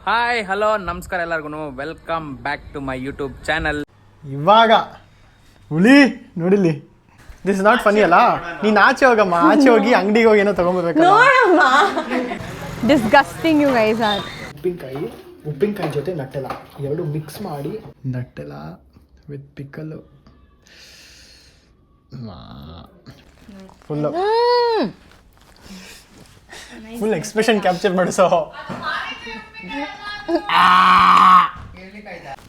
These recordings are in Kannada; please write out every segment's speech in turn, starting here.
ಹಾಯ್ ಹಲೋ ನಮಸ್ಕಾರ ಎಲ್ಲರಿಗೂ welcome back to my YouTube channel. ಇವಾಗ ಹುಲಿ ನೋಡಿಲಿ, ದಿಸ್ ಇಸ್ ನಾಟ್ ಫನಿ ಅಲ್ಲ. ನೀನು ಆಚೆ ಹೋಗಮ್ಮ, ಆಚೆ ಹೋಗಿ ಅಂಗಡಿಗೆ ಹೋಗಿ ಏನೋ ತಗೊಂಡ್ಬರ್ಬೇಕಮ್ಮ. Disgusting you guys are. ಉಪ್ಪಿನಕಾಯಿ ಜೊತೆ ನಟ್ಟೆಲ್ಲ ಎರಡು ಮಿಕ್ಸ್ ಮಾಡಿ, ನಟ್ಟೆಲ್ಲ with pickle full expression capture ಮಾಡಿಸೋ.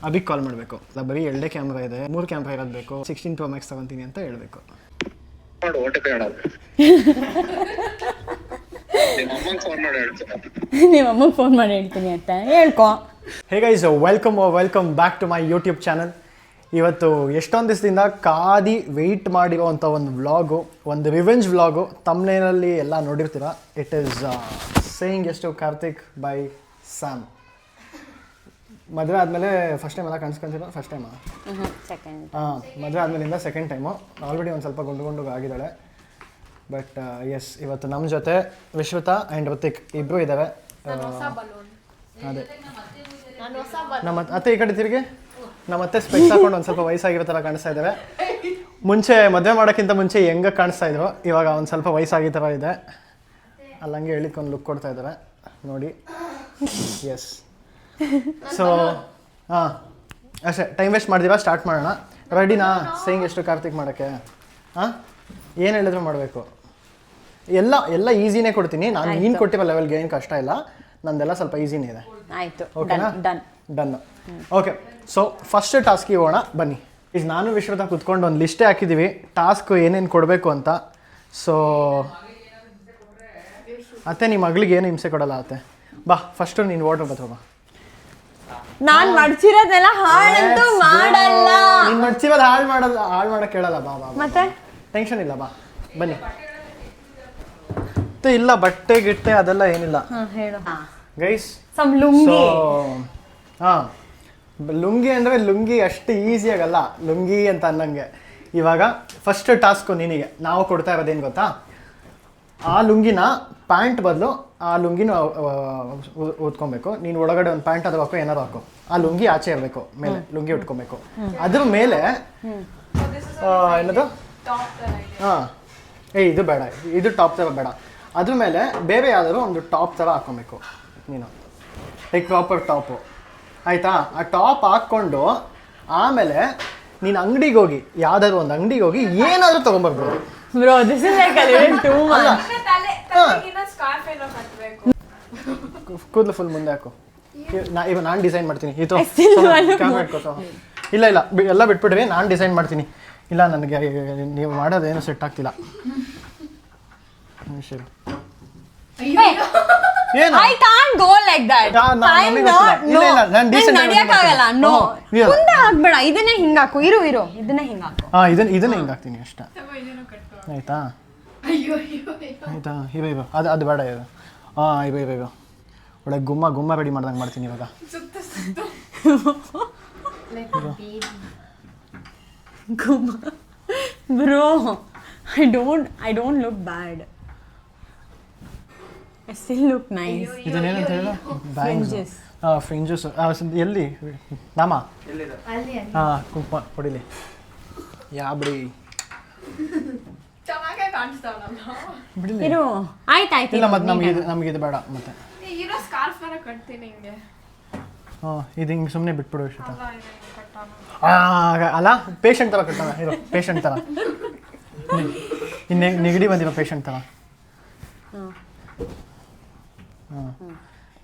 ಅಭಿಗೆ ಕಾಲ್ ಮಾಡಬೇಕು. ಬರೀ 2 ಕ್ಯಾಮ್ರಾ ಇದೆ, 3 ಕ್ಯಾಮ್ರಾ ಇರೋದು ಬೇಕು. 16 Pro Max ತಗೊಂತೀನಿ ಅಂತ ಹೇಳಬೇಕು. ನಿಮ್ಮ ಅಮ್ಮಗೆ ಫೋನ್ ಮಾಡಿ ಹೇಳ್ತೀನಿ ಅಂತ ಹೇಳ್ಕೊ. Hey guys, welcome back to my YouTube channel. ಇವತ್ತು ಎಷ್ಟೊಂದು ದಿವಸದಿಂದ ಕಾದಿ ವೆಯ್ಟ್ ಮಾಡಿರೋವಂಥ ಒಂದು ವ್ಲಾಗು, ಒಂದು ರಿವೆಂಜ್ ವ್ಲಾಗು. ತಮ್ನೇನಲ್ಲಿ ಎಲ್ಲ ನೋಡಿರ್ತೀರ. ಇಟ್ ಈಸ್ ಸೇಯಿಂಗ್ ಎಷ್ಟು ಕಾರ್ತಿಕ್ ಬೈ ಸ್ಯಾಮ್. ಮದುವೆ ಆದಮೇಲೆ ಫಸ್ಟ್ ಟೈಮ್ ಎಲ್ಲ ಕಾಣಿಸ್ಕೊಂತಿರೋ ಫಸ್ಟ್ ಟೈಮಾ? ಸೆಕೆಂಡ್. ಮದುವೆ ಆದಮೇಲಿಂದ ಸೆಕೆಂಡ್ ಟೈಮು. ಆಲ್ರೆಡಿ ಒಂದು ಸ್ವಲ್ಪ ಗುಂಡು ಆಗಿದ್ದಾಳೆ. ಬಟ್ ಎಸ್, ಇವತ್ತು ನಮ್ಮ ಜೊತೆ ವಿಶ್ವತಾ ಆ್ಯಂಡ್ ಋತಿಕ್ ಇಬ್ಬರು ಇದ್ದಾರೆ. ಅದೇ ನಮ್ಮ ಅತ್ತೆ ಈ ಕಡೆ ತಿರುಗಿ. ನಮ್ಮ ಅತ್ತೆ ಸ್ಪೆಕ್ಸ್ ಹಾಕೊಂಡು ಒಂದು ಸ್ವಲ್ಪ ವಯಸ್ಸಾಗಿರೋ ಥರ ಕಾಣಿಸ್ತಾ ಇದ್ದಾರೆ. ಮುಂಚೆ ಮದುವೆ ಮಾಡೋಕ್ಕಿಂತ ಮುಂಚೆ ಹೆಂಗೆ ಕಾಣಿಸ್ತಾ ಇದ್ರು, ಇವಾಗ ಒಂದು ಸ್ವಲ್ಪ ವಯಸ್ಸಾಗಿ ಥರ ಇದೆ. ಅಲ್ಲಂಗೆ ಹೇಳಿಕೊಂಡು ಲುಕ್ ಕೊಡ್ತಾ ಇದ್ದಾರೆ ನೋಡಿ. ಎಸ್, ಸೊ ಅಷ್ಟೇ, ಟೈಮ್ ವೇಸ್ಟ್ ಮಾಡಿದೀವ, ಸ್ಟಾರ್ಟ್ ಮಾಡೋಣ. ರೆಡಿನಾ? ಸೇಯಿಂಗ್ ಎಷ್ಟು ಕಾರ್ತಿಕ್ ಮಾಡೋಕ್ಕೆ? ಏನು ಹೇಳಿದ್ರು ಮಾಡಬೇಕು. ಎಲ್ಲ ಈಸಿನೇ ಕೊಡ್ತೀನಿ ನಾನು. ನೀನು ಕೊಟ್ಟಿರೋ ಲೆವೆಲ್ಗೆ ಏನು ಕಷ್ಟ ಇಲ್ಲ, ನಂದೆಲ್ಲ ಸ್ವಲ್ಪ ಈಸಿನೇ ಇದೆ. ಆಯಿತು, ಓಕೆನಾ? ಡನ್. ಓಕೆ, ಸೊ ಫಸ್ಟ್ ಟಾಸ್ಕಿಗೆ ಹೋಗೋಣ ಬನ್ನಿ. ಈಗ ನಾನು ವಿಶ್ವತ ಕುತ್ಕೊಂಡು ಒಂದು ಲಿಸ್ಟೇ ಹಾಕಿದ್ದೀವಿ ಟಾಸ್ಕ್ ಏನೇನು ಕೊಡಬೇಕು ಅಂತ. ಸೊ ಅತ್ತೆ, ನಿಮ್ಮ ಮಗಳಿಗೆ ಏನು ಹಿಂಸೆ ಕೊಡಲ್ಲ ಅತ್ತೆ. ಬಾ, ಫಸ್ಟು ನೀನು ವಾಟರ್ ಬತ್ತ ಬಾ. ನಾನು ಮಡ್ಚಿರೋದೆಲ್ಲ ಹಾಳಂತೂ ಮಾಡಲ್ಲ. ನೀನು ಮಡ್ಚಿರೋದು ಹಾಳು ಮಾಡೋಕ್ಕೆ ಕೇಳಲ್ಲ. ಬಾ ಬಾ, ಮತ್ತೆ ಟೆನ್ಷನ್ ಇಲ್ಲ, ಬಾ ಬನ್ನಿ. ಇಲ್ಲ ಬಟ್ಟೆ ಗಿಟ್ಟೆ ಅದೆಲ್ಲ ಏನಿಲ್ಲ ಗೈಸ್. ಲುಂಗಿ. ಲುಂಗಿ ಅಂದರೆ ಲುಂಗಿ ಅಷ್ಟು ಈಸಿ ಆಗಲ್ಲ ಲುಂಗಿ ಅಂತ ಅನ್ನಂಗೆ. ಇವಾಗ ಫಸ್ಟ್ ಟಾಸ್ಕು ನಿನಗೆ ನಾವು ಕೊಡ್ತಾ ಇರೋದೇನು ಗೊತ್ತಾ? ಆ ಲುಂಗಿನ ಪ್ಯಾಂಟ್ ಬದಲು ಆ ಲುಂಗಿನ ಓದ್ಕೊಬೇಕು. ನೀನು ಒಳಗಡೆ ಒಂದು ಪ್ಯಾಂಟ್ ಅದು ಹಾಕೋ, ಏನಾದ್ರು ಹಾಕೋ. ಆ ಲುಂಗಿ ಆಚೆ ಇರಬೇಕು, ಮೇಲೆ ಲುಂಗಿ ಉಟ್ಕೊಬೇಕು. ಅದ್ರ ಮೇಲೆ ಏನದು, ಇದು ಬೇಡ, ಇದು ಟಾಪ್ ಥರ ಬೇಡ. ಅದ್ರ ಮೇಲೆ ಬೇರೆ ಯಾವ್ದಾದ್ರು ಒಂದು ಟಾಪ್ ಥರ ಹಾಕ್ಕೊಬೇಕು ನೀನು, ಲೈಕ್ ಪ್ರಾಪರ್ ಟಾಪು, ಆಯಿತಾ? ಆ ಟಾಪ್ ಹಾಕ್ಕೊಂಡು ಆಮೇಲೆ ನೀನು ಅಂಗಡಿಗೆ ಹೋಗಿ, ಯಾವ್ದಾದ್ರು ಒಂದು ಅಂಗಡಿಗೆ ಹೋಗಿ ಏನಾದರೂ ತೊಗೊಂಬರ್ಬೋದು. Bro, this is like a little too much. ಕೂದಲು ಫುಲ್ ಮುಂದೆ ಹಾಕು. ಇವಾಗ ನಾನು ಡಿಸೈನ್ ಮಾಡ್ತೀನಿ. ಇದು ಕ್ಯಾಮ್ರಾ ಇಟ್ಕೋತ. ಇಲ್ಲ ಎಲ್ಲ ಬಿಟ್ಬಿಡ್ರಿ, ನಾನು ಡಿಸೈನ್ ಮಾಡ್ತೀನಿ. ಇಲ್ಲ, ನನಗೆ ನೀವು ಮಾಡೋದೇನು ಸೆಟ್ ಆಗ್ತಿಲ್ಲ. ಸರಿ, ಏನು? I can't go like that. ನಡೆಯಕ್ಕಾಗಲ್ಲ. ನೋ, ಮುಂದೆ ಹಾಕ್ಬೇಡ, ಇದನ್ನೇ ಹಿಂಗಾಕು. ಇರು ಇದನ್ನೇ ಹಿಂಗಾಕು. ಇದನ್ನೇ ಹಿಂಗಾಕ್ತೀನಿ ಅಷ್ಟೇ, ಆಯ್ತಾ? ಆಯ್ತಾ? ಇವ ಅದು ಬೇಡ. ಇದು ಇವ ಒಳಗೆ ಗುಮ್ಮ ರೆಡಿ ಮಾಡ್ದಂಗೆ ಮಾಡ್ತೀನಿ ಇವಾಗ. Bro, I don't look bad. I still look nice. ಇದನ್ನೇನಂತ ಹೇಳ? Fringes. ಫ್ರಿಂಜಸ್ ಎಲ್ಲಿ ನಾಮ? ಕುಂಕುಮ ಹೊಡಿಲಿ. ಬಿಡಿ ಬಿಡಿಲಿ. ಇರು, ಆಯ್ತಾಯ್ತು. ಇಲ್ಲ, ಮತ್ತೆ ನಮಗೆ ಇದು ಬೇಡ. ಮತ್ತೆ ಇದು ಹಿಂಗೆ ಸುಮ್ಮನೆ ಬಿಟ್ಬಿಡು ವಿಶ್ವತ. ಅಲ್ಲ, ಪೇಷಂಟ್ ಥರ ಕಟ್ಟೋಣ. ಇರೋ ಪೇಷಂಟ್ ಥರ, ನೆಗಡಿ ಬಂದಿರೋ ಪೇಷಂಟ್ ಥರ.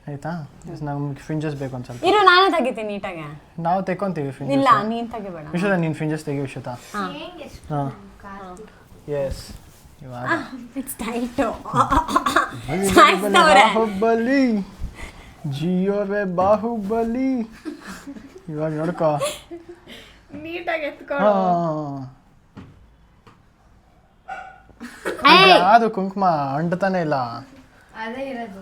ಆಯ್ತಾ? ನಮ್ಗೆ ಫ್ರಿಂಜಸ್ ಬೇಕು ಒಂದು ಸ್ವಲ್ಪ. ಇರು, ನಾನೇ ತೆಗಿತೀನಿ ನೀಟಾಗಿ. ನಾವು ತೆಕ್ಕೊಂತೀವಿ ಫ್ರಿಂಜಸ್. ಇಲ್ಲ, ನೀನು ತೆಗಿಬೇಡ. ವಿಶ್ವತ, ನೀನು ಫ್ರಿಂಜಸ್ ತೆಗಿ ವಿಶ್ವತ. ಎಸ್, ಇವಾಗ ಇಟ್ಸ್ ಟೈಟ್. ಬಾಹುಬಲಿ, ಜಿಯೋವೇ ಬಾಹುಬಲಿ. ಇವಾಗ ನೋಡ್ಕೋ, ನೀಟಾಗಿ ಎತ್ಕೊಳ್ಳೋ. ಅದು ಕುಂಕುಮ ಅಂಟತಾನೆ ಇಲ್ಲ. ಅದೇ ಇರೋದು.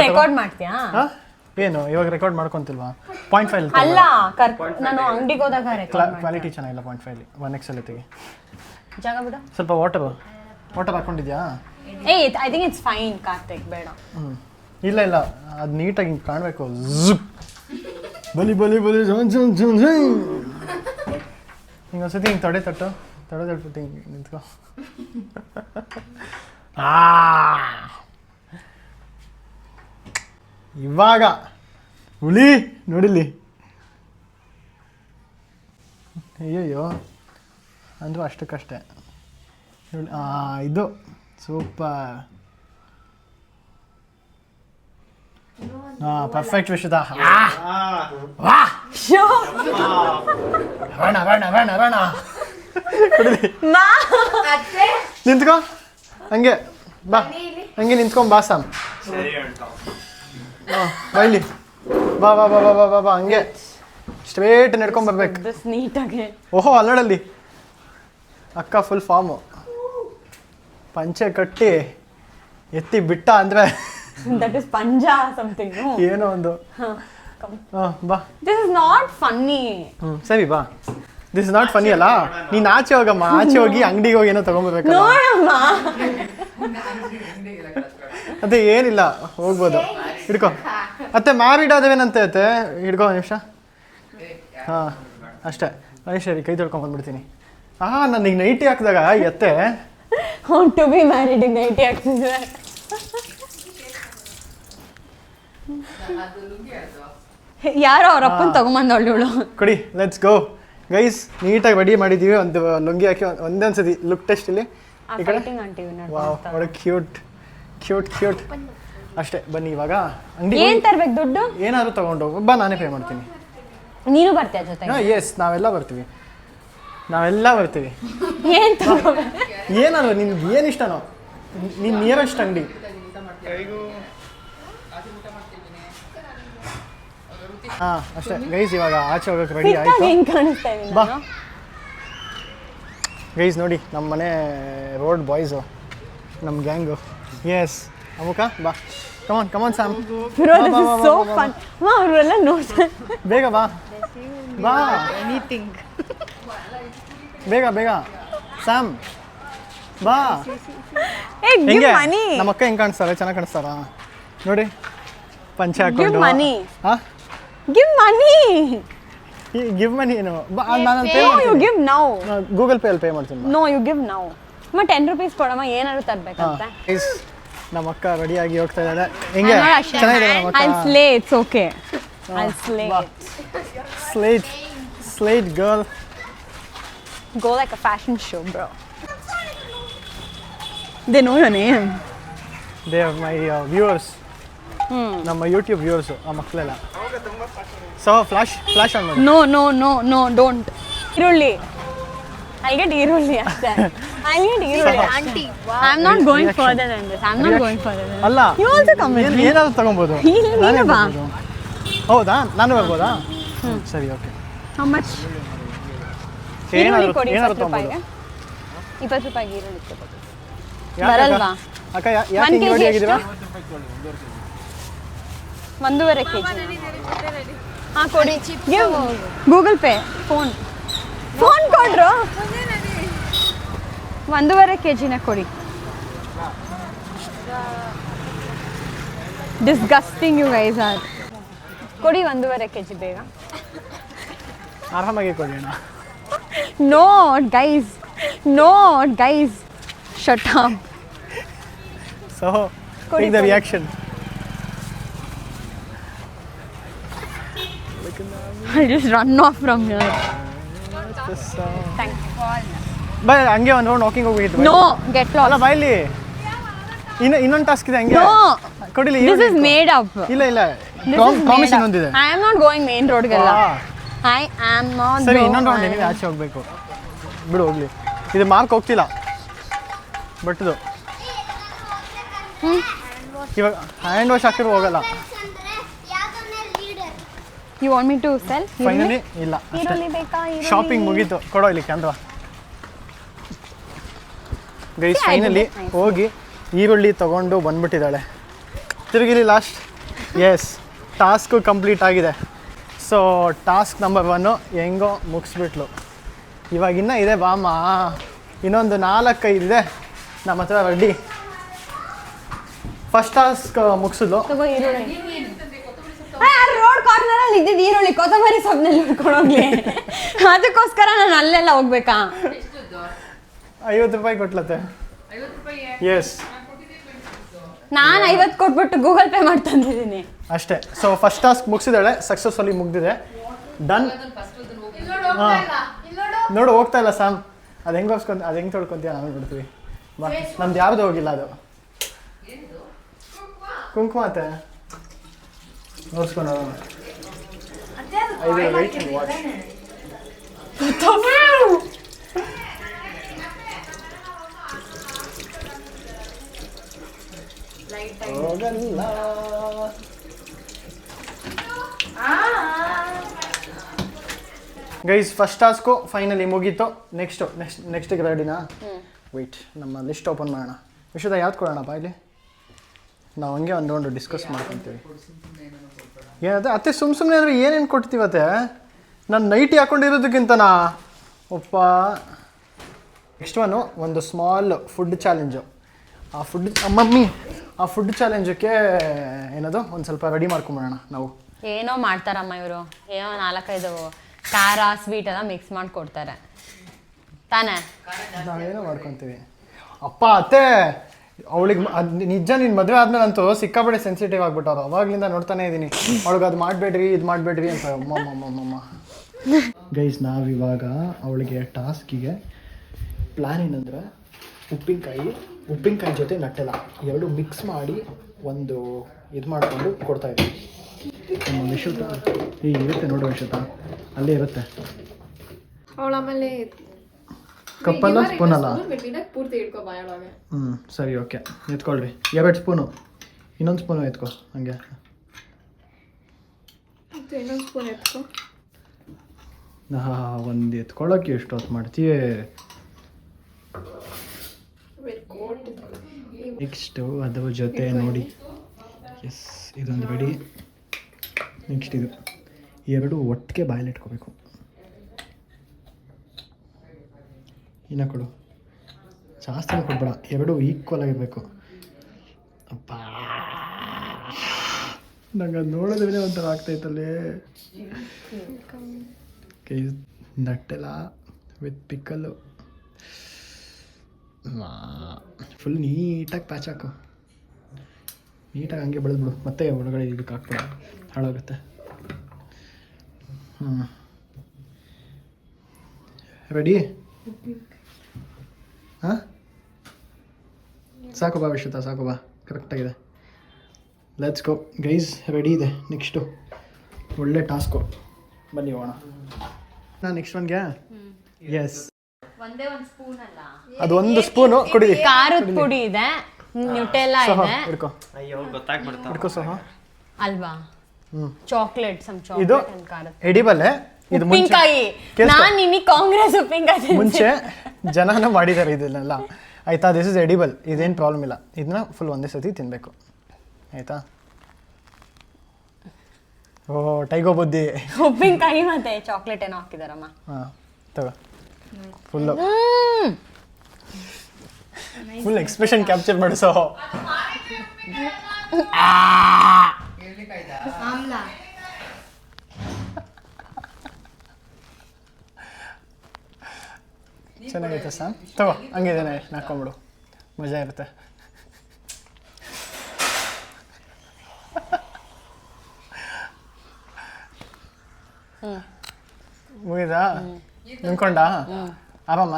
ರೆಕಾರ್ಡ್ ಮಾಡ್ತೀಯಾ? ಏನು ಇವಾಗ ರೆಕಾರ್ಡ್ ಮಾಡ್ಕೊಂತಿಲ್ವಾ? 0.5 ಅಲ್ಲ, ನಾನು ಅಂಗಡಿಗೆ ಹೋದಾಗ ಕ್ವಾಲಿಟಿ ಚೆನ್ನಾಗಿಲ್ಲ. 0.5 1x ತೆಗಿ. ಜಾಗ ಬಿಡು. ಸ್ವಲ್ಪ ವಾಟರ್ ಹಾಕೊಂಡಿದ್ಯಾ? I think it's fine Karthik, ಬೇಡ. ಇಲ್ಲ ಅದು ನೀಟಾಗಿ ಹಿಂಗೆ ಕಾಣಬೇಕು. ಝುಪ್ ಬಲಿ ಬಲಿ ಬಲಿ ಹಿಂಗೊಂದ್ಸತಿ ಹಿಂಗೆ ತೊಡೆ ತಟ್ಬಿಟ್ಟು ಹಿಂಗೆ ನಿಂತ್ಕೊ. ಇವಾಗ ಹುಲಿ ನೋಡಿಲ್ಲಿ. ಅಯ್ಯಯ್ಯೋ ಅಂದರೂ ಅಷ್ಟಕ್ಕಷ್ಟೇ. ಇದು ಸೂಪರ್. ಪರ್ಫೆಕ್ಟ್ ವಿಶ್ವದ. ಬೇಡ ನಿಂತ್ಕೊ ಹಂಗೆ ಬಾ, ಹಂಗೆ ನಿಂತ್ಕೊಂಡ್ ಬಾ ಸಾಮ್. ಬೈಲಿ ಬಾ ಬಾ ಬಾ ಬಾ ಬಾ ಬಾ ಹಂಗೆ ಸ್ಟ್ರೇಟ್ ನಡ್ಕೊಂಡ್ ಬರ್ಬೇಕು. ನೀಟಾಗಿ. ಓಹೋ ಅಲ್ಲಡಲ್ಲಿ ಅಕ್ಕ ಫುಲ್ ಫಾರ್ಮು. ಪಂಚೆ ಕಟ್ಟಿ ಎತ್ತಿ ಬಿಟ್ಟ ಅಂದ್ರೆ ದಟ್ ಇಸ್ ಪಂಜಾ ಸಮಥಿಂಗ್. ಏನೋ ಒಂದು. ಬಾ. This is not funny. ಸರಿ ಬಾ. ದಿಸ್ ಇಸ್ ನಾಟ್ ಫನ್ನಿ ಅಲ್ಲ. ನೀನ್ ಆಚೆ ಹೋಗಮ್ಮ, ಆಚೆ ಹೋಗಿ ಅಂಗಡಿಗೆ ಹೋಗಿ ಏನೋ ತಗೊಂಡ್ಬರ್ಬೇಕಲ್ಲ. ಅದೇ ಏನಿಲ್ಲ, ಹೋಗ್ಬೋದು. ಹಿಡ್ಕೊ ಮತ್ತೆ ಮ್ಯಾರಿಡ್ ಆದವೇನಂತ ಐತೆ. ಹಿಡ್ಕೊ ಒಂದು ನಿಮಿಷ. ಹಾಂ ಅಷ್ಟೇ. ಸರಿ ಕೈ ತೊಳ್ಕೊಂಡ್ ಬಂದ್ಬಿಡ್ತೀನಿ. ನನಗೆ ನೈಟಿ ಹಾಕಿದಾಗ ಎತ್ತೆ ಟು ಬಿ ಮ್ಯಾರಿಡ್ ನೈಟಿ ಹಾಕ್ತಿದ್ರೆ ಯಾರೋ ಅವ್ರ ಅಪ್ಪನ ತಗೊಂಬಂದವಳು. ಕೊಡಿ ಲೆಟ್ಸ್ ಗೋ ಗೈಸ್. ನೀಟಾಗಿ ರೆಡಿ ಮಾಡಿದ್ದೀವಿ. ಒಂದು ಲುಂಗಿ ಹಾಕಿ ಒಂದೊಂದ್ಸತಿ ಲುಕ್ ಟೆಸ್ಟ್ ಇಲ್ಲಿ ಈ ಕಡೆ. Wow cute cute cute. ಅಷ್ಟೇ ಬನ್ನಿ ಇವಾಗ ಅಂಗಡಿ. ಏನ್ ತರ್ಬೇಕು ದುಡ್ಡು? ಏನಾದ್ರು ತಗೊಂಡು ಬಾ, ನಾನೇ ಪೇ ಮಾಡ್ತೀನಿ. ನೀನು ಬರ್ತೀಯ ಜೊತೆ? ಎಸ್ ನಾವೆಲ್ಲ ಬರ್ತೀವಿ. ಏನಾದ್ರು ನಿನ್ಗೆ ಏನು ಇಷ್ಟನೋ ನಿನ್ನ ನಿಯರೆಸ್ಟ್ ಅಂಗಡಿ. ಹಾಂ ಅಷ್ಟೇ ಗೈಸ್. ಇವಾಗ ಆಚೆ ಹೋಗೋಕೆ ರೆಡಿ ಆಯಿತು. ಬಾ ಗೈಸ್ ನೋಡಿ ನಮ್ಮ ಮನೆ ರೋಡ್ ಬಾಯ್ಸು, ನಮ್ಮ ಗ್ಯಾಂಗು. ಎಸ್ ಅಮುಕ ಬಾ. ಕಮಾನ್ ಸ್ಯಾಮ್. ಅವರೆಲ್ಲ ನೋಡ್ತಾರೆ. ಬೇಗ ಬಾ ಬಾ ಬೇಗ ಸ್ಯಾಮ್ ಬಾ. ಹೆಂಗೆ ನಮ್ಮ ಅಕ್ಕ ಹೆಂಗೆ ಕಾಣಿಸ್ತಾರೆ? ಚೆನ್ನಾಗಿ ಕಾಣಿಸ್ತಾರ ನೋಡಿ. ಪಂಚೆ ಹಾಕೊಂಡು. ಹಾಂ ಗಿವ್ ಮನಿ ಏನು? ನಾನು ಪೇ ಮಾಡ್ತೀನಿ. ಗೂಗಲ್ ಪೇ ಅಲ್ಲಿ ಪೇ ಮಾಡ್ತೀನಿ. No you give now. 10 rupees ಕೊಡಮ್ಮ, ಏನಾದ್ರು ತರ್ಬೇಕಂತ. ನಮ್ಮ ಅಕ್ಕ ರೆಡಿಯಾಗಿ ಹೋಗ್ತಾ ಇದ್ದಾಳೆ. ಹೆಂಗೆ ಚೆನ್ನಾಗಿದೆ ನಮ್ಮ ಅಕ್ಕ? I'll slay, it's okay. I'll slay. Slate girl. Go like a fashion show, bro. They know your name. They are my viewers. ನಮ್ಮ ಯೂಟ್ಯೂಬ್ ವ್ಯೂವರ್ಸು ಆ ಮಕ್ಕಳೆಲ್ಲ. ಸೊ ಫ್ಲಾಶ್ ಆನ್ ಮಾಡಿ. No, don't. ಈರುಳ್ಳಿ. I'll get ಈರುಳ್ಳಿ ಅಷ್ಟೇ. Auntie. I'm not going further than this. ಅಲ್ಲ. You also come with me. ಏನಾದ್ರು ತಗೊಬೋದು. ನೀನು ಬಾ. ಹೌದಾ? ನಾನು ಬರ್ಬೋದಾ? ಸರಿ ಓಕೆ. How much? ಏನಾದ್ರು ಕೊಡಿ. 20 ರೂಪಾಯಿಗೆ ಈರುಳ್ಳಿ ಕೊಡಿ. ಬರಲ್ವಾ? ಅಕ್ಕ ಯಾಕೆ ಹಿಂಗೆ ರೆಡಿ ಆಗಿದ್ದೀರಾ? 1.5 kg. ಹಾಂ ಕೊಡಿ. Google pay. ಫೋನ್ ಕೊಡ್ರು. 1.5 kg ಕೊಡಿ. Disgusting you guys are. ಕೊಡಿ 1.5 kg ಬೇಗ. ಆರಾಮಾಗಿ ಕೊಡಿ ಅಣ್ಣ. Not guys. Shut up. So, take the reaction. I'll just run off from here. Thank you. By ಹಂಗೆ ಒಂದು ರೌಂಡ್ ವಾಕಿಂಗ್ ಹೋಗಿದ್ದು. No, get lost. ಅಲ್ಲ ಬಾಯ್ಲಿ ಇನ್ನೊಂದು ಟಾಸ್ಕ್ ಇದೆ ಹಂಗೆ. No. ಕೊಡಿಲಿ. This is made up. ಇಲ್ಲ ಪ್ರಾಮಿಸ್ ಇನ್ನೊಂದಿದೆ. I am not going main road ಗೆಲ್ಲ. I am not. ಸರಿ ಇನ್ನೊಂದು ರೌಂಡ್ ನೀವು ಆಚೆ ಹೋಗ್ಬೇಕು. ಬಿಡು ಹೋಗ್ಲಿ. ಇದು ಮಾರ್ಕ್ ಹೋಗ್ತಿಲ್ಲ ಬಟ್ ಇದು ಇವಾಗ ಹ್ಯಾಂಡ್ ವಾಶ್ ಹಾಕಿದ್ರು ಹೋಗಲ್ಲ. You want me to sell? Finally ಇಲ್ಲ. ಶಾಪಿಂಗ್ ಮುಗೀತು. ಕೊಡೋ ಇಲ್ಲಿ ಕ್ಯಾಮ್ರಾ. ಗೈಸ್ ಫೈನಲಿ ಹೋಗಿ ಈರುಳ್ಳಿ ತೊಗೊಂಡು ಬಂದ್ಬಿಟ್ಟಿದ್ದಾಳೆ. ತಿರುಗಿಲಿ ಲಾಸ್ಟ್. ಎಸ್ ಟಾಸ್ಕು ಕಂಪ್ಲೀಟ್ ಆಗಿದೆ. ಸೊ ಟಾಸ್ಕ್ ನಂಬರ್ 1 ಹೆಂಗೋ ಮುಗಿಸ್ಬಿಟ್ಲು. ಇವಾಗ ಇನ್ನೂ ಇದೆ ಬಾಮ್ಮ. ಇನ್ನೊಂದು 4-5 ಇದೆ ನಮ್ಮ ಹತ್ರ ರೆಡಿ. First task ಮುಗಿಸಿದ್ಲು. ತಗೋ ಈರುಳ್ಳಿ. ರೋಡ್ ಕಾರ್ನರ್ ಅಲ್ಲಿ ಇದ್ದಿದ್ದು ಈರುಳ್ಳಿ ಕೊತ್ತಂಬರಿ ಸೊಪ್ಪನಲ್ಲಿ ಹುಡ್ಕೊಂಡು ಹೋಗ್ಲಿ. ಅದಕ್ಕೋಸ್ಕರ ನಾನು ಅಲ್ಲೆಲ್ಲ ಹೋಗ್ಬೇಕಾ? 50 ರೂಪಾಯಿ ಕೊಟ್ಲತ್ತೆ. ಎಸ್, ನಾನು 50 ಕೊಟ್ಬಿಟ್ಟು ಗೂಗಲ್ ಪೇ ಮಾಡ್ತಂದಿದ್ದೀನಿ ಅಷ್ಟೇ. ಸೊ ಫಸ್ಟ್ ಟಾಸ್ಕ್ ಮುಗಿಸಿದಾಳೆ, ಸಕ್ಸಸ್ಫುಲಿ ಮುಗ್ದಿದೆ. ಡನ್. ನೋಡು ಹೋಗ್ತಾ ಇಲ್ಲ ಸ್ಯಾಮ್. ಅದು ಹೆಂಗೆ ಅದು ಹೆಂಗೆ ತೊಳ್ಕೊಂತೀಯ ನಾವು ಬಿಡ್ತೀವಿ. ಬಾ, ನಮ್ದು ಯಾವ್ದು ಹೋಗಿಲ್ಲ ಅದು ಕುಂಕುಮ ಅತ್ತೆ ನೋಡ್ಸ್ಕೊಂಡು ಹೋಗಲ್ಲ. ಗೈಸ್ ಫಸ್ಟ್ ಟಾಸ್ಕು ಫೈನಲಿ ಮುಗೀತು. ನೆಕ್ಸ್ಟಿಗೆ ರೆಡಿನಾ? ವೆಯ್ಟ್, ನಮ್ಮ ಲಿಸ್ಟ್ ಓಪನ್ ಮಾಡೋಣ. ವಿಷಯದ ಯಾವ್ದು ಕೊಡೋಣಪ್ಪ ಇಲ್ಲಿ? ನಾವು ಹಂಗೆ ಒಂದು ಡಿಸ್ಕಸ್ ಮಾಡ್ಕೊತೀವಿ. ಏನತ್ತೆ ಅತ್ತೆ ಸುಮ್ಮನೆ ಅಂದರೆ ಏನೇನು ಕೊಡ್ತೀವತ್ತೆ? ನಾನು ನೈಟಿ ಹಾಕ್ಕೊಂಡಿರೋದಕ್ಕಿಂತನಾ ಒಪ್ಪ. ನೆಕ್ಸ್ಟ್ ಒಂದು ಸ್ಮಾಲ್ ಫುಡ್ ಚಾಲೆಂಜು. ಆ ಫುಡ್ ಚಾಲೆಂಜಕ್ಕೆ ಏನದು ಒಂದು ಸ್ವಲ್ಪ ರೆಡಿ ಮಾಡ್ಕೊಂಬಿಡೋಣ ನಾವು. ಏನೋ ಮಾಡ್ತಾರಮ್ಮ ಇವರು, ಏನೋ 4-5 ಖಾರ ಸ್ವೀಟ್ ಎಲ್ಲ ಮಿಕ್ಸ್ ಮಾಡಿಕೊಡ್ತಾರೆ ತಾನೇ. ನಾವೇನೋ ಮಾಡ್ಕೊತೀವಿ. ಅಪ್ಪ ಅತ್ತೆ ಅವಳಿಗೆ ನಿಜ ನಿನ್ನ ಮದುವೆ ಆದ್ಮೇಲೆ ಅಂತೂ ಸಿಕ್ಕಾಪಟ್ಟೆ ಸೆನ್ಸಿಟಿವ್ ಆಗ್ಬಿಟ್ಟವ್ರು. ಅವಾಗ್ಲಿಂದ ನೋಡ್ತಾನೆ ಇದ್ದೀನಿ ಅವಳಿಗೆ ಅದು ಮಾಡಬೇಡ್ರಿ ಇದು ಮಾಡಬೇಡ್ರಿ ಅಂತ. ಅಮ್ಮಮ್ಮ ಗೈಸ್, ನಾವಿವಾಗ ಅವಳಿಗೆ ಟಾಸ್ಕಿಗೆ ಪ್ಲ್ಯಾನ್ ಏನಂದರೆ ಉಪ್ಪಿನಕಾಯಿ ಜೊತೆ ನಟ್ಟೆಲ್ಲ ಎರಡು ಮಿಕ್ಸ್ ಮಾಡಿ ಒಂದು ಇದು ಮಾಡಿಕೊಂಡು ಕೊಡ್ತಾಯಿದ್ವಿ. ನಮ್ಮ ವಿಷುತ ಇರುತ್ತೆ ನೋಡು, ವಿಷುತ ಅಲ್ಲೇ ಇರುತ್ತೆ. ಅವಳ ಆಮೇಲೆ ಕಪ್ಪಲ್ಲ ಸ್ಪೂನಲ್ಲ ಪೂರ್ತಿ ಇಟ್ಕೋ ಬಾಯೊಳಗೆ. ಸರಿ, ಓಕೆ, ಎತ್ಕೊಳ್ರಿ. 2 ಸ್ಪೂನು, ಇನ್ನೊಂದು ಸ್ಪೂನು ಎತ್ಕೊ. ಹಂಗೆ ಇನ್ನೊಂದು ಸ್ಪೂನ್ ಎತ್ಕೋ. ಒಂದು ಎತ್ಕೊಳ್ಳೋಕೆ ಎಷ್ಟು ಹೊತ್ತು ಮಾಡ್ತೀಯ? ನೆಕ್ಸ್ಟು ಅದ್ರ ಜೊತೆ ನೋಡಿ, ಎಸ್ ಇದೊಂದು ರೆಡಿ. ನೆಕ್ಸ್ಟ್ ಇದು 2 ಒಟ್ಟಿಗೆ ಬಾಯಲ್ಲಿ ಇಟ್ಕೋಬೇಕು. ಇನ್ನು ಕೊಡು, ಜಾಸ್ತಿನೇ ಕೊಡ್ಬೇಡ, 2 ಈಕ್ವಲ್ ಆಗಿರಬೇಕು. ಅಪ್ಪ ನಂಗೆ ಅದು ನೋಡೋದ್ರೆ ಒಂಥರ ಆಗ್ತಾಯಿತ್ತಲ್ಲೇ. ನಟ್ಟೆಲ್ಲ ವಿತ್ ಪಿಕ್ಕಲ್ಲು ಫುಲ್ ನೀಟಾಗಿ ಪ್ಯಾಚ್ ಹಾಕು. ನೀಟಾಗಿ ಹಂಗೆ ಬೆಳೆದ್ಬಿಡು, ಮತ್ತೆ ಒಳಗಡೆ ಇದಕ್ಕೆ ಹಾಕ್ಬಿಡ, ಹಾಳಾಗುತ್ತೆ. ರೆಡಿ? ಹಾಂ, ಸಾಕು ಬಾ ವಿಶ್ವತ, ಸಾಕು ಬಾ, ಕರೆಕ್ಟಾಗಿದೆ. ಲೆಟ್ಸ್ ಗೋ ಗೈಸ್, ರೆಡಿ ಇದೆ. ನೆಕ್ಸ್ಟು ಒಳ್ಳೆ ಟಾಸ್ಕು, ಬನ್ನಿ ಹೋಗೋಣ. ನಾನು ನೆಕ್ಸ್ಟ್ ಒನ್ಗೆ ಎಸ್ ಒಂದೇ ಒಂದು ಸ್ಪೂನ್ ಅಲ್ಲ, ಅದು 1 ಸ್ಪೂನು ಕುಡಿದಿ. ಖಾರದ ಪುಡಿ ಇದೆ, ನ್ಯೂಟೆಲ್ಲಾ ಇದೆ. ಹಿಡ್ಕೋ, ಹಿಡ್ಕೋ ಸಹ ಅಲ್ವಾ? ಚಾಕ್ಲೇಟ್, ಇದು ಎಡಿಬಲ್. ಇದು ಉಪ್ಪಿನಕಾಯಿ. ನಾನು ನಿನಗೆ ಕಾಂಗ್ರೆಸ್ ಉಪ್ಪಿನಕಾಯಿ ಮುಂಚೆ ಜನನ ಮಾಡಿದ್ದಾರೆ ಇದನ್ನೆಲ್ಲ, ಆಯಿತಾ? ದಿಸ್ ಇಸ್ ಎಡಿಬಲ್, ಇದೇನು ಪ್ರಾಬ್ಲಮ್ ಇಲ್ಲ. ಇದನ್ನ ಫುಲ್ ಒಂದೇ ಸತಿ ತಿನ್ನಬೇಕು, ಆಯಿತಾ? ಓ ಟೈಗೋ ಬುದ್ಧಿ. ಉಪ್ಪಿನಕಾಯಿ ಮತ್ತೆ ಚಾಕ್ಲೇಟ್ ಏನೋ ಹಾಕಿದಾರಮ್ಮ. ಹಾಂ ತಗೋ, ಫುಲ್ಲು ಫುಲ್ ಎಕ್ಸ್ಪ್ರೆಷನ್ ಕ್ಯಾಪ್ಚರ್ ಮಾಡಿಸೋ. ಚೆನ್ನಾಗೈತೆ ಸರ್, ತಗೋ ಹಂಗಿದ್ದೇನೆ, ಹಾಕೊಂಬಿಡು, ಮಜಾ ಇರುತ್ತೆ. ಮುಗಿದಾ? ನಿಂತ್ಕೊಂಡ ಆರಾಮ?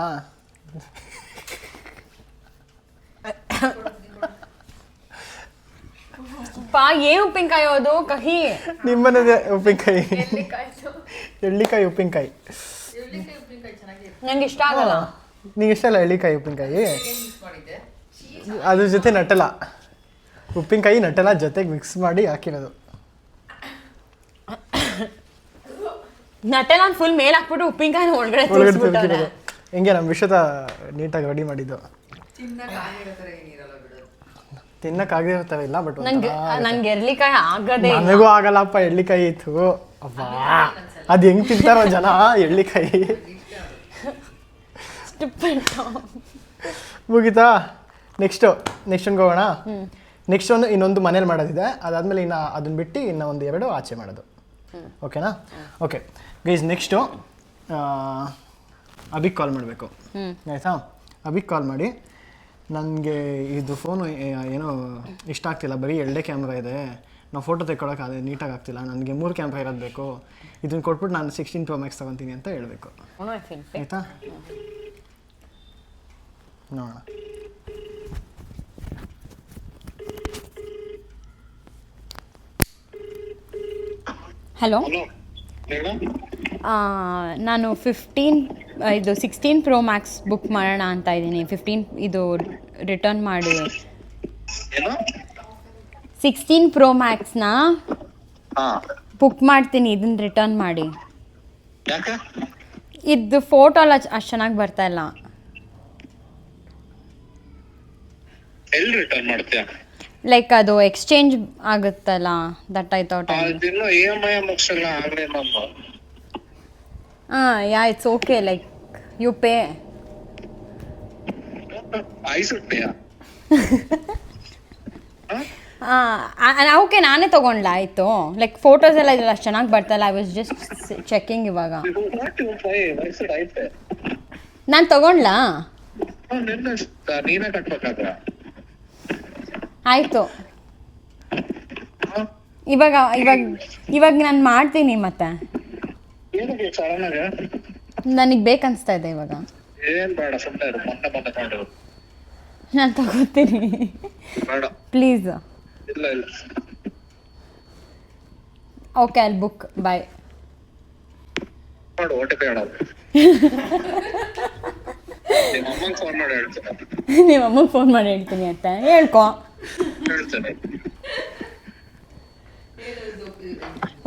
ಏನು ಉಪ್ಪಿನಕಾಯಿ ಅದು ಕಹಿ? ನಿಮ್ಮನೆ ಉಪ್ಪಿನಕಾಯಿ, ಎಳ್ಳಿಕಾಯಿ ಉಪ್ಪಿನಕಾಯಿ. ನಂಗೆ ಇಷ್ಟ ಆಗಲ್ಲ. ನಿಂಗೆ ಇಷ್ಟ ಅಲ್ಲ ಎಳ್ಳಿಕಾಯಿ ಉಪ್ಪಿನಕಾಯಿ? ಅದ್ರ ಜೊತೆ ನಟ್ಟೆಲ್ಲ, ಉಪ್ಪಿನಕಾಯಿ ನಟ್ಟೆಲ್ಲ ಜೊತೆಗೆ ಮಿಕ್ಸ್ ಮಾಡಿ ಹಾಕಿರೋದು. ನಟ್ಟೆಲ್ಲ ಫುಲ್ ಮೇಲೆ ಹಾಕ್ಬಿಟ್ಟು ಉಪ್ಪಿನಕಾಯಿ ಒಳಗಡೆ ತುರ್ಕಿರೋದು. ಹಿಂಗೆ ನಮ್ಮ ವಿಷಯದ ನೀಟಾಗಿ ರೆಡಿ ಮಾಡಿದ್ದು. ತಿನ್ನಕ್ಕಾಗದೇ ಇರ್ತಾವೆ ಇಲ್ಲ, ಬಟ್ ನಂಗೆ ಎಳ್ಳಿಕಾಯಿ ಆಗದೆ. ನನಗೂ ಆಗಲ್ಲಪ್ಪ ಎಳ್ಳಿಕಾಯಿ ಇತ್ತು. ಅಬ್ಬಾ ಅದು ಹೆಂಗೆ ತಿಂತಾರೋ ಜನ ಎಳ್ಳಿಕಾಯಿ. ಸ್ಟುಪಿಡ್. ಮುಗೀತಾ? ನೆಕ್ಸ್ಟ್ಗೆ ಹೋಗೋಣ. ನೆಕ್ಸ್ಟ್ ಒಂದು ಇನ್ನೊಂದು ಮನೇಲಿ ಮಾಡೋದಿದೆ, ಅದಾದಮೇಲೆ ಇನ್ನು ಅದನ್ನ ಬಿಟ್ಟು ಇನ್ನು ಒಂದು 2 ಆಚೆ ಮಾಡೋದು. ಓಕೆನಾ? ಓಕೆ ಗೈಸ್, ನೆಕ್ಸ್ಟು ಅಭಿಗೆ ಕಾಲ್ ಮಾಡಬೇಕು. ಆಯಿತಾ? ಅಭಿಗೆ ಕಾಲ್ ಮಾಡಿ, ನನಗೆ ಇದು ಫೋನು ಏನೋ ಇಷ್ಟ ಆಗ್ತಿಲ್ಲ, ಬರೀ 2 ಕ್ಯಾಮ್ರಾ ಇದೆ, ನಾವು ಫೋಟೋ ತೆಕ್ಕೊಳ್ಳೋಕೆ ಅದು ನೀಟಾಗಿ ಆಗ್ತಿಲ್ಲ, ನನಗೆ 3 ಕ್ಯಾಮ್ರಾ ಇರೋದು ಬೇಕು, ಇದನ್ನು ಕೊಟ್ಬಿಟ್ಟು ನಾನು 16 Pro Max ತೊಗೊತೀನಿ ಅಂತ ಹೇಳಬೇಕು. ಆಯಿತಾ? ನೋಡೋಣ. ಹಲೋ, ನಾನು 16 Pro Max ಬುಕ್ ಮಾಡೋಣ ಅಂತ ಇದ್ದೀನಿ. 15 ಇದು ರಿಟರ್ನ್ ಮಾಡಿ. 16 Pro Maxನ ಬುಕ್ ಮಾಡ್ತೀನಿ, ಇದನ್ನ ರಿಟರ್ನ್ ಮಾಡಿ. ಇದು ಫೋಟೋ ಎಲ್ಲ ಅಷ್ಟು ಚೆನ್ನಾಗಿ ಬರ್ತಾ ಇಲ್ಲ. ಲೈಕ್ ಅದು ಎಕ್ಸ್ಚೇಂಜ್ ಆಗುತ್ತಲ್ಲ, that I thought. Ya it's okay, like you pay. Okay, ನಾನೇ ತಗೊಂಡ್ಲಾ? ಆಯಿತು. ಲೈಕ್ ಫೋಟೋಸ್ ಎಲ್ಲ ಇದೆಲ್ಲ ಅಷ್ಟು ಚೆನ್ನಾಗಿ ಬರ್ತಲ್ಲ. I was just checking. ಇವಾಗ ನಾನು ತಗೊಂಡ್ಲಾ? ಆಯಿತು, ಇವಾಗ ಇವಾಗ ಇವಾಗ ನಾನು ಮಾಡ್ತೀನಿ. ಮತ್ತೆ ನನಗೆ ಬೇಕನ್ಸ್ತಾ ಇದೆ ಇವಾಗ. ನಾನು ತಗೋತೀನಿ ಪ್ಲೀಸ್. ಓಕೆ, ಅಲ್ಲಿ ಬುಕ್. ಬಾಯ್. ನಿಮ್ಮ ಅಮ್ಮಗೆ ಫೋನ್ ಮಾಡಿ ಹೇಳ್ತೀನಿ ಅಂತ ಹೇಳ್ಕೊ.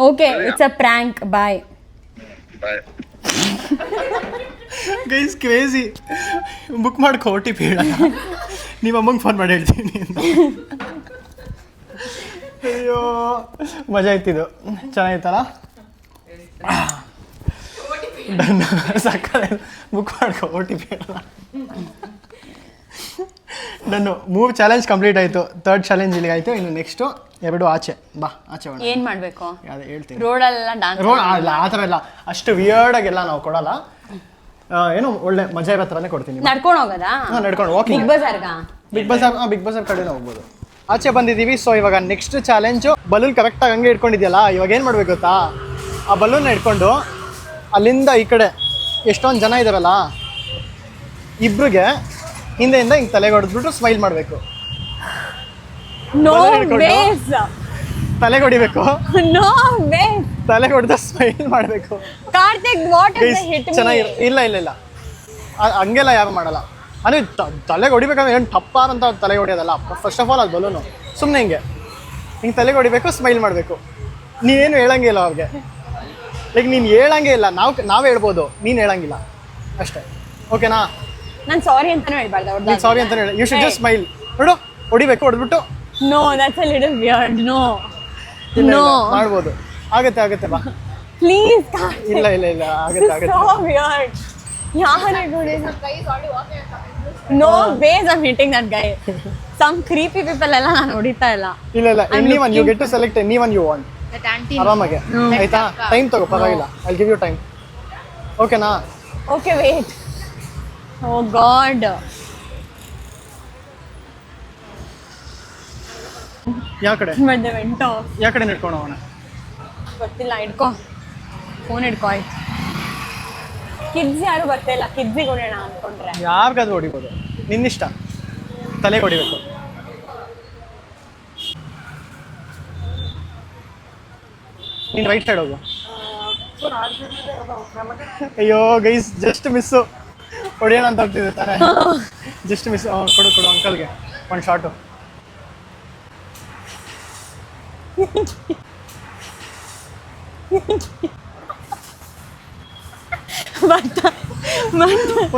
Okay, it's a prank. Bye. Guys crazy, book ಮಾಡ್ಕೊ, OTP ಹೇಳ, ನಿಮ್ಮ ಅಮ್ಮಂಗೆ ಫೋನ್ ಮಾಡಿ ಹೇಳ್ತೀನಿ ಅಂತ. ಅಯ್ಯೋ ಮಜಾ ಇತ್ತಿದು, ಚೆನ್ನಾಗಿತ್ತಲ್ಲ? ಸಕ್ಕರೆ, ಬುಕ್ ಮಾಡ್ಕೊ, OTP ಹೇಳಲ್ಲ. ನಾನು 3 ಚಾಲೆಂಜ್ ಕಂಪ್ಲೀಟ್ ಆಯಿತು, 3rd ಚಾಲೆಂಜ್ ಇಲ್ಲಿಗೆ ಆಯಿತು. ಇನ್ನು ನೆಕ್ಸ್ಟು 2 ಆಚೆ. ಬಾ ಆಚೆ ಹೋಗೋಣ. ಏನು ಮಾಡಬೇಕು? ಅದೇ ಹೇಳ್ತೀನಿ. ರೋಡಲ್ಲೆಲ್ಲ ಡಾನ್ಸ್? ರೋಡ್ ಅಲ್ಲ, ಆ ಥರ ಇಲ್ಲ, ಅಷ್ಟು ವಿಯರ್ಡಾಗೆಲ್ಲ ನಾವು ಕೊಡಲ್ಲ. ಏನೋ ಒಳ್ಳೆ ಮಜಾ ಇರೋ ಥರನೇ ಕೊಡ್ತೀನಿ. ನಡ್ಕೊಂಡು ಹೋಗೋದಾ? ಹಾಂ, ನಡ್ಕೊಂಡು ವಾಕಿಂಗ್. ಬಿಗ್ ಬಜಾರ್ ಕಡೆನೇ ಹೋಗ್ಬೋದು. ಆಚೆ ಬಂದಿದ್ದೀವಿ. ಸೊ ಇವಾಗ ನೆಕ್ಸ್ಟ್ ಚಾಲೆಂಜು, ಬಲೂನ್ ಕರೆಕ್ಟಾಗಿ ಹಂಗೆ ಇಟ್ಕೊಂಡಿದ್ಯಲ್ಲ, ಇವಾಗ ಏನು ಮಾಡ್ಬೇಕು ಗೊತ್ತಾ? ಆ ಬಲೂನ್ನ ಇಟ್ಕೊಂಡು ಅಲ್ಲಿಂದ ಈ ಕಡೆ ಎಷ್ಟೊಂದು ಜನ ಇದ್ದಾರಲ್ಲ, ಇಬ್ರಿಗೆ ಹಿಂದೆಯಿಂದ ಹಿಂಗೆ ತಲೆಗೆ ಹೊಡೆದ್ಬಿಟ್ಟು ಸ್ಮೈಲ್ ಮಾಡಬೇಕು. ತಲೆಗೆ ಹೊಡಿಬೇಕು, ತಲೆಗೆ ಹೊಡೆದ ಸ್ಮೈಲ್ ಮಾಡಬೇಕು. ಚೆನ್ನಾಗಿರೋ ಇಲ್ಲ ಇಲ್ಲ ಇಲ್ಲ, ಹಂಗೆಲ್ಲ ಯಾರು ಮಾಡಲ್ಲ. ಅಂದರೆ ತಲೆಗೆ ಹೊಡಿಬೇಕಂದ್ರೆ ಏನು ಟಪ್ಪಾರ್ ಅಂತ ತಲೆಗೆ ಹೊಡಿಯೋದಲ್ಲ. ಫಸ್ಟ್ ಆಫ್ ಆಲ್ ಅದು ಬಲೂನು ಸುಮ್ಮನೆ ಹಿಂಗೆ ತಲೆಗೆ ಹೊಡಿಬೇಕು, ಸ್ಮೈಲ್ ಮಾಡಬೇಕು. ನೀನೇನು ಹೇಳಂಗೆ ಇಲ್ಲ ಅವ್ರಿಗೆ. ಲೈಕ್ ನೀನು ಹೇಳಂಗೆ ಇಲ್ಲ, ನಾವೇ ಹೇಳ್ಬೋದು, ನೀನು ಹೇಳಂಗಿಲ್ಲ ಅಷ್ಟೇ. ಓಕೆನಾ? ನಾನು ಸಾರಿ ಅಂತಾನೂ ಹೇಳ್ಬಾರ್ದು. ನೀನು ಸಾರಿ ಅಂತಾನೆ ಹೇಳಿ. You should just smile. ನೋಡು, ಹೊಡಿಬೇಕು, ಹೊಡೆದ್ಬಿಟ್ಟು. No, that's a little weird. No ಮಾಡ್ಬೋದು. ಆಗುತ್ತೆ ಬಾ ಪ್ಲೀಸ್. ಇಲ್ಲ ಆಗುತ್ತೆ. So weird. No base I meeting that guy. Some creepy people ಎಲ್ಲ ನಾನು ಹೊಡಿತಾ ಇಲ್ಲ. ಇಲ್ಲ anyone you get to select anyone you want. ಆರಾಮಾಗೆ ಆಯ್ತಾ? ಟೈಮ್ ತಗೋ, ಪರವಾಗಿಲ್ಲ. I give you time. ಓಕೆನಾ? Okay, wait. Oh god. ಯಾವ ಕಡೆ ಯಾವ ಕಡೆ ಇಟ್ಕೊಂಡು ಹೋಗೋಣ? ಗೊತ್ತಿಲ್ಲ. ಇಟ್ಕೋ, ಫೋನ್ ಇಟ್ಕೋ. ಆಯ್ತು. ಕಿಡ್ಸ್ ಯಾರು ಬರ್ತಾಯಿಲ್ಲ, ಕಿಡ್ಸಿಗೆ ಹೊಡೆಯೋಣ ಅಂದ್ಕೊಂಡ್ರೆ. ಯಾರಿಗಾದ್ರೂ ಹೊಡಿಬೋದು, ನಿನ್ನಿಷ್ಟ. ತಲೆಗೆ ಹೊಡಿಬೇಕು. ನೀನು ರೈಟ್ ಸೈಡ್ ಹೋಗು. ಅಯ್ಯೋ ಗೈಸ್, ಜಸ್ಟ್ ಮಿಸ್ಸು. ಹೊಡೆಯೋಣ ಅಂತ ಹೋಗ್ತಿದ್ದೆ ತಾನೆ, ಜಸ್ಟ್ ಮಿಸ್. ಕೊಡು ಅಂಕಲ್ಗೆ ಒಂದು ಶಾಟು.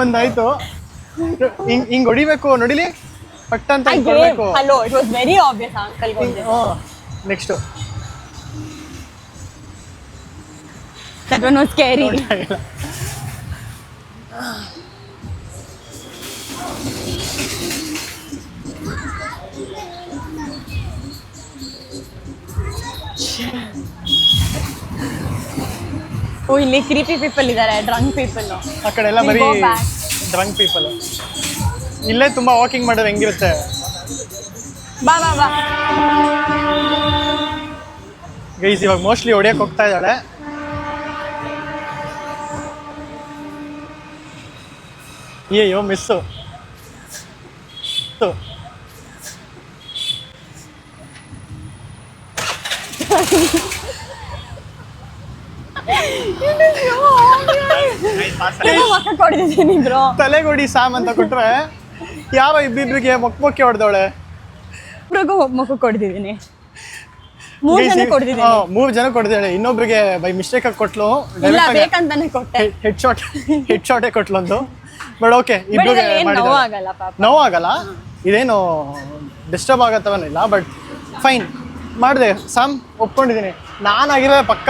ಒಂದಾಯ್ತು. ಹಿಂಗ್ ಹೊಡಿಬೇಕು, ನೋಡಿಲಿ ಪಟ್ಟ ಅಂತ ಕೊಡ್ಬೇಕು. Hello, it was very obvious. Uncle next that one was scary. Oh ಇಲ್ಲಿ ಕ್ರೀಪಿ ಪೀಪಲ್ ಇದ್ದಾರೆ, ಡ್ರಂಕ್ ಪೀಪಲ್. ಆ ಕಡೆ ಎಲ್ಲ ಬರೀ We'll go back. Drunk people. ಇಲ್ಲೇ ತುಂಬ ವಾಕಿಂಗ್ ಮಾಡಿದ್ರೆ ಹೆಂಗಿರುತ್ತೆ. ಬಾ ಬಾ ಬಾ. ಗೈಸ್ ಇವಾಗ ಮೋಸ್ಟ್ಲಿ ಹೊಡಿಯಕ್ಕೆ ಹೋಗ್ತಾ ಇದ್ದಾಳೆ. ಅಯ್ಯೋ ಮಿಸ್ಸು. ಕೊಡಿದ್ದೀನಿ ಬ್ರೋ. ತಲೆಗೊಡಿ ಸಾಮ್ ಅಂತ ಕೊಟ್ರೆ ಯಾವ ಇಬ್ಬಿಬ್ರಿಗೆ ಮೊಕ್ಕೆ ಹೊಡೆದವಳೆ. ಇಬ್ರಿಗೂ ಮುಖ ಕೊಡ್ತಿದ್ದೀನಿ, 3 ಜನ ಕೊಡ್ತಿದ್ದೀನಿ. 3 ಜನ ಕೊಡ್ದೇಳೆ. ಇನ್ನೊಬ್ರಿಗೆ ಬೈ ಮಿಸ್ಟೇಕ್ ಆಗಿ ಕೊಟ್ಲು. ಇಲ್ಲ ಬೇಕಂತಾನೆ ಕೊಟ್ಟೆ. ಹೆಡ್ ಶಾಟೇ ಕೊಟ್ಲು ಒಂದು. ಬಟ್ ಓಕೆ, ಇಬ್ರಿಗೆ ನೋವಾಗಲ್ಲ ಪಾಪ. ನೋವಾಗಲ್ಲ, ಇದೇನು ಡಿಸ್ಟರ್ಬ್ ಆಗತ್ತವನಿಲ್ಲ. ಬಟ್ ಫೈನ್ ಮಾಡಿದೆ. ಸಾಮ್ ಒಪ್ಕೊಂಡಿದ್ದೀನಿ. ನಾನಾಗಿರೋ ಪಕ್ಕ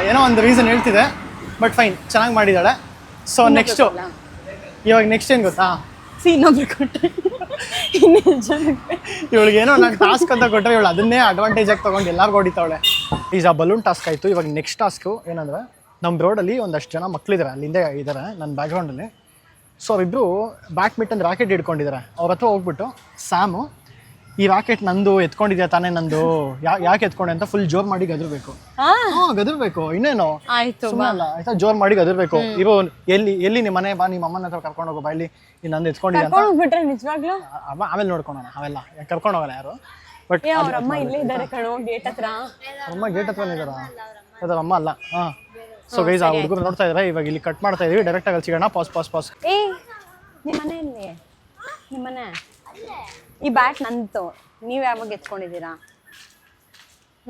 ಏನೋ ಒಂದು ರೀಸನ್ ಹೇಳ್ತಿದೆ. ಬಟ್ ಫೈನ್, ಚೆನ್ನಾಗಿ ಮಾಡಿದ್ದಾಳೆ. ಸೊ ನೆಕ್ಸ್ಟು ಇವಾಗ ನೆಕ್ಸ್ಟ್ ಏನು ಗೊತ್ತಾ, ಇನ್ನೊಬ್ರು ಕೊಟ್ಟೆ. ಇನ್ನೇನು ಜನಕ್ಕೆ ಇವಳಿಗೆ ಏನೋ ನಾನು ಟಾಸ್ಕ್ ಅಂತ ಕೊಟ್ಟರೆ ಇವಳು ಅದನ್ನೇ ಅಡ್ವಾಂಟೇಜ್ ಆಗಿ ತೊಗೊಂಡು ಎಲ್ಲರಿಗೂ ಹೊಡಿತಾವಳೆ. ಈಸ್ ಆ ಬಲೂನ್ ಟಾಸ್ಕ್ ಆಯಿತು. ಇವಾಗ ನೆಕ್ಸ್ಟ್ ಟಾಸ್ಕು ಏನಂದರೆ, ನಮ್ಮ ರೋಡಲ್ಲಿ ಒಂದಷ್ಟು ಜನ ಮಕ್ಕಳಿದ್ದಾರೆ, ಅಲ್ಲಿಂದ ಇದ್ದಾರೆ ನನ್ನ ಬ್ಯಾಕ್ಗ್ರೌಂಡಲ್ಲಿ. ಸೊ ಅವರಿಬ್ಬರು ಬ್ಯಾಡ್ಮಿಂಟನ್ ರಾಕೆಟ್ ಹಿಡ್ಕೊಂಡಿದ್ದಾರೆ. ಅವ್ರ ಹತ್ರ ಹೋಗ್ಬಿಟ್ಟು, ಸ್ಯಾಮು ಈ ರಾಕೆಟ್ ನಂದು ಎತ್ಕೊಂಡಿದ್ಯಾ ತಾನೇ, ನಂದು ಯಾಕೆ ಎತ್ಕೊಂಡೆ ಅಂತ ಫುಲ್ ಜೋರ್ ಮಾಡಿ ಗದರ್ಬೇಕು. ಗದರ್ಬೇಕು, ಇನ್ನೇನು ಆಯ್ತು ಸುಮ್ಮನೆ ಆಯ್ತಾ, ಜೋರ್ ಮಾಡಿ ಗದರ್ಬೇಕು. ಇರೋ ಎಲ್ಲಿ ನಿಮ್ಮ ಮನೆ ಬಾ, ನಿಮ್ಮ ಅಮ್ಮನ ಹತ್ರ ಕರ್ಕೊಂಡು ಹೋಗೋ, ಬಾ ಇಲ್ಲಿ ನಂದು ಎತ್ಕೊಂಡಿದ್ಯಾ ಅಂತ. ಬಿಟ್ರೆ ನಿಜವಾಗ್ಲೂ ಆಮೇಲೆ ನೋಡ್ಕೊಳೋಣ, ಅವೆಲ್ಲ ಕರ್ಕೊಂಡು ಹೋಗಲ್ಲ ಯಾರು. ಬಟ್ ಅವ್ರ ಅಮ್ಮ ಇಲ್ಲೇ ಇದ್ದಾರೆ ಕಣೋ, ಗೇಟ್ ಹತ್ರ. ಅಮ್ಮ ಗೇಟ್ ಹತ್ರ ಇದ್ದಾರ, ಅದರ ಅಮ್ಮ ಅಲ್ಲ. ಹಾಂ. ಸೊ ಗೈಸ್ ಆ ಹುಡುಗರು ನೋಡ್ತಾ ಇದ್ದಾರೆ. ಇವಾಗ ಇಲ್ಲಿ ಕಟ್ ಮಾಡ್ತಾ ಇದೀವಿ. ಡೈರೆಕ್ಟಾಗಿ ಅಲ್ಲಿ ಸಿಗೋಣ. ಪಾಸ್. ಏ ನಿಮ್ಮ ಮನೆಯಲ್ಲಿ, ನಿಮ್ಮ ಮನೆ ಈ ಬ್ಯಾಟ್ ನಂದು, ನೀವು ಯಾವಾಗ ಎತ್ಕೊಂಡಿದ್ದೀರಾ?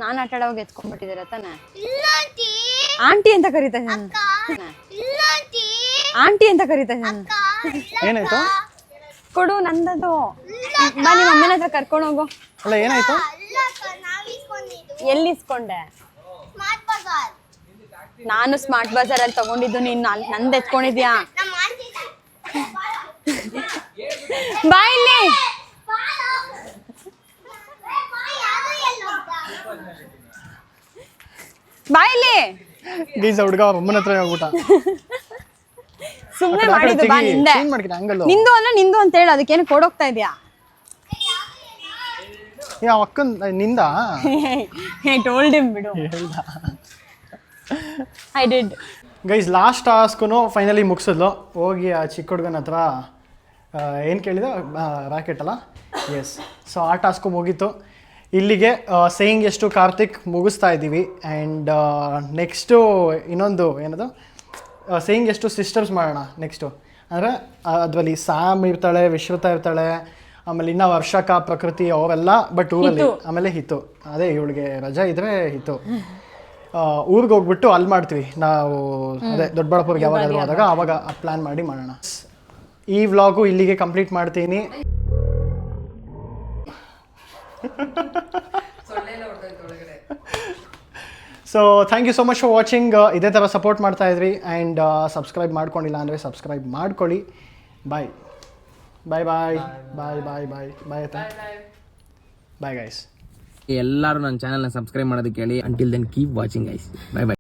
ನಾನು ಆಟ ಆಡೋವಾಗ ಎತ್ಕೊಂಡ್ಬಿಟ್ಟಿದ್ದೀರಾ ತಾನೆ? ಆಂಟಿ ಅಂತ ಕರೀತಾ ಇದ್ದೀನಿ, ಆಂಟಿ ಅಂತ ಕರೀತಾ ಇದ್ದೀನಿ. ಏನಾಯ್ತು? ಕೊಡು ನಂದದು. ಬಾ ನಿಮ್ಮ ಅಮ್ಮನ ಹತ್ರ ಕರ್ಕೊಂಡು ಹೋಗು. ಅಲ್ಲ ಏನಾಯ್ತು? ಎಲ್ಲಿ ಇಸ್ಕೊಂಡೆ? ನಾನು ಸ್ಮಾರ್ಟ್ ಬಜಾರಲ್ಲಿ ತಗೊಂಡಿದ್ದು, ನೀನು ನಂದು ಎತ್ಕೊಂಡಿದ್ಯಾ? ಬಾ ಇಲ್ಲಿ. ಬಾ ಇಲ್ಲಿ. ಗೈಸ್ ಹುಡುಗ ಅಮ್ಮನ ಹತ್ರ ಹೋಗ್ಬಿಟ್ಟ. ಸುಮ್ಮನೆ ಮಾಡಿದ್ದು. ಬಾ ನಿಂದೆ, ನಿಂದು ಅಂದ್ರೆ ನಿಂದು ಅಂತ ಹೇಳು. ಅದಕ್ಕೇನು ಕೊಡೋಗ್ತಾ ಇದೆಯಾ? ಯಾವ ಅಕ್ಕನ್ ನಿಂದ? ಐ ಟೋಲ್ಡ್ ಹಿಮ್ ಬಿಡು. I did. Guys last task finally ಮುಗಿಸಿದ್ಲು. ಹೋಗಿ ಆ ಚಿಕ್ಕ ಹುಡುಗನ ಹತ್ರ ಏನು ಕೇಳಿದ, ರಾಕೆಟ್ ಅಲ್ಲ? ಎಸ್. ಸೊ ಆ ಟಾಸ್ಕು ಮುಗೀತು. ಇಲ್ಲಿಗೆ ಸೇಯಿಂಗ್ ಎಷ್ಟು ಕಾರ್ತಿಕ್ ಮುಗಿಸ್ತಾ ಇದ್ದೀವಿ. ಆ್ಯಂಡ್ ನೆಕ್ಸ್ಟು ಇನ್ನೊಂದು ಏನದು, ಸೇಯಿಂಗ್ ಎಷ್ಟು ಸಿಸ್ಟರ್ಸ್ ಮಾಡೋಣ ನೆಕ್ಸ್ಟು. ಅಂದರೆ ಅದರಲ್ಲಿ ಸ್ಯಾಮ್ ಇರ್ತಾಳೆ, ವಿಶ್ವತಾ ಇರ್ತಾಳೆ, ಆಮೇಲೆ ಇನ್ನೂ ವರ್ಷಕ, ಪ್ರಕೃತಿ ಅವೆಲ್ಲ. ಬಟ್ ಊರಲ್ಲಿ ಆಮೇಲೆ ಹಿತ್ತು, ಅದೇ ಇವಳಿಗೆ ರಜಾ ಇದ್ದರೆ ಹಿತ್ತು. ಊರಿಗೆ ಹೋಗ್ಬಿಟ್ಟು ಅಲ್ಲಿ ಮಾಡ್ತೀವಿ ನಾವು. ಅದೇ ದೊಡ್ಡಬಳ್ಳಾಪುರ್ಗೆ ಯಾವಾಗಾದ್ರೂ ಹೋದಾಗ ಆವಾಗ ಪ್ಲ್ಯಾನ್ ಮಾಡಿ ಮಾಡೋಣ. ಈ ವ್ಲಾಗು ಇಲ್ಲಿಗೆ ಕಂಪ್ಲೀಟ್ ಮಾಡ್ತೀನಿ. So thank you so much for watching. ಇದೇ ಥರ ಸಪೋರ್ಟ್ ಮಾಡ್ತಾ ಇದ್ರಿ. ಆ್ಯಂಡ್ ಸಬ್ಸ್ಕ್ರೈಬ್ ಮಾಡ್ಕೊಂಡಿಲ್ಲ ಅಂದರೆ ಸಬ್ಸ್ಕ್ರೈಬ್ ಮಾಡ್ಕೊಳ್ಳಿ. ಬಾಯ್ bye bye bye bye bye bye ಆಯ್ತಾ? Bye guys. ಎಲ್ಲರೂ ನನ್ನ ಚಾನಲ್ನ ಸಬ್ಸ್ಕ್ರೈಬ್ ಮಾಡೋದಕ್ಕೆ ಹೇಳಿ. Until then keep watching guys. Bye by.